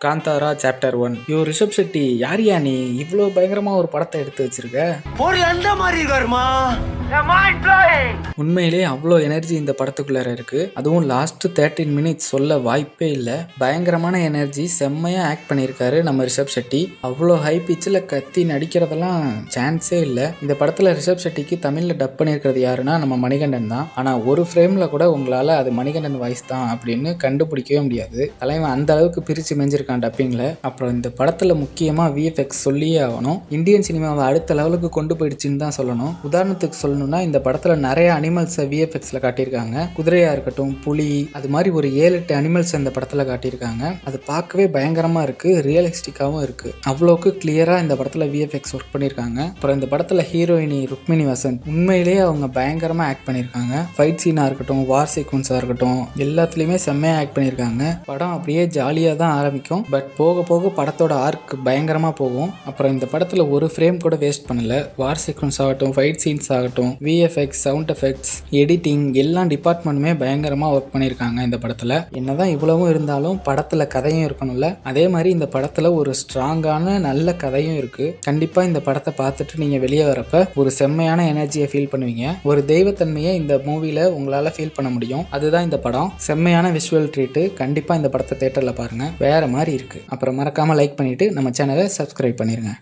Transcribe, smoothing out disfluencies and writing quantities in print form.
Kantara chapter 1. யோ ரிஷப் ஷெட்டி, யாரியா நீ இவ்வளோ பயங்கரமாக ஒரு படத்தை எடுத்து வச்சிருக்க? அந்த மாதிரி இருக்காருமா. உண்மையிலே அவ்வளோ எனர்ஜி இந்த படத்துக்குள்ளார இருக்கு. அதுவும் லாஸ்ட் 13 மினிட்ஸ் சொல்ல வாய்ப்பே இல்லை. பயங்கரமான எனர்ஜி, செம்மையாக ஆக்ட் பண்ணியிருக்காரு நம்ம ரிஷப் ஷெட்டி. அவ்வளோ ஹை பிச்சில் கத்தி நடிக்கிறதெல்லாம் சான்ஸே இல்லை. இந்த படத்தில் ரிஷப் ஷெட்டிக்கு தமிழில் டப் பண்ணியிருக்கிறது யாருன்னா நம்ம மணிகண்டன் தான். ஆனால் ஒரு ஃப்ரேமில் கூட உங்களால் அது மணிகண்டன் வாய்ஸ் தான் அப்படின்னு கண்டுபிடிக்கவே முடியாது. தலைவன் அந்த அளவுக்கு பிரித்து மெஞ்சிருக்கான் டப்பிங்கில். அப்புறம் இந்த படத்தில் முக்கியமாக விஎஃப்எக்ஸ் சொல்லியே ஆகணும். இந்தியன் சினிமாவை அடுத்த லெவலுக்கு கொண்டு போயிடுச்சுன்னு தான் சொல்லணும். உதாரணத்துக்கு சொல்லணும்னா, இந்த படத்தில் நிறைய அனிமல்ஸை விஎஃப்எக்ஸில் காட்டியிருக்காங்க. குதிரையாக இருக்கட்டும், புலி, அது மாதிரி ஒரு 7-8 அனிமல்ஸ் இந்த படத்தில் காட்டியிருக்காங்க. அது பார்க்கவே பயங்கரமாக இருக்குது, ரியலிஸ்டிக்காகவும் இருக்குது. அவ்வளோக்கு கிளியராக இந்த படத்தில் விஎஃப்எக்ஸ் ஒர்க் பண்ணியிருக்காங்க. அப்புறம் இந்த படத்தில் ஹீரோயினி ருக்மிணி வசந்த் உண்மையிலேயே அவங்க பயங்கரமாக ஆக்ட் பண்ணியிருக்காங்க. ஃபைட் சீனாக இருக்கட்டும், வார் சீக்வன்ஸாக இருக்கட்டும், எல்லாத்துலேயுமே செம்மையாக ஆக்ட் பண்ணியிருக்காங்க. படம் அப்படியே ஜாலியாக தான் ஆரம்பிக்கும், பட் போக போக படத்தோட ஆர்க் பயங்கரமாக போகும். அப்புறம் இந்த படத்தில் ஒரு ஃப்ரேம் கூட வேஸ்ட் பண்ணல. வார் சீக்வன்ஸ் ஆகட்டும், ஃபைட் சீன்ஸ் ஆகட்டும், விஎஃப்எக்ஸ், சவுண்ட் எஃபெக்ட்ஸ், எடிட்டிங், எல்லா டிபார்ட்மெண்ட்டுமே பயங்கரமாக ஒர்க் பண்ணியிருக்காங்க இந்த படத்தில். என்னதான் இவ்வளவும் இருந்தாலும் படத்தில் கதையும் இருக்கணும்ல. அதே மாதிரி இந்த படத்தில் ஒரு ஸ்ட்ராங்கான நல்ல கதையும் இருக்குது. கண்டிப்பாக இந்த படத்தை பார்த்துட்டு நீங்கள் வெளியே வரப்ப ஒரு செம்மையான எனர்ஜியை ஃபீல் பண்ணுவீங்க. ஒரு தெய்வத்தன்மையை இந்த மூவியில் உங்களால் ஃபீல் பண்ண முடியும். அதுதான் இந்த படம். செம்மையான விஷுவல் ட்ரீட்டு. கண்டிப்பாக இந்த படத்தை தேட்டரில் பாருங்கள், வேறு மாதிரி இருக்குது. அப்புறம் மறக்காமல் லைக் பண்ணிவிட்டு நம்ம சேனலை சப்ஸ்கிரைப் பண்ணிடுங்க.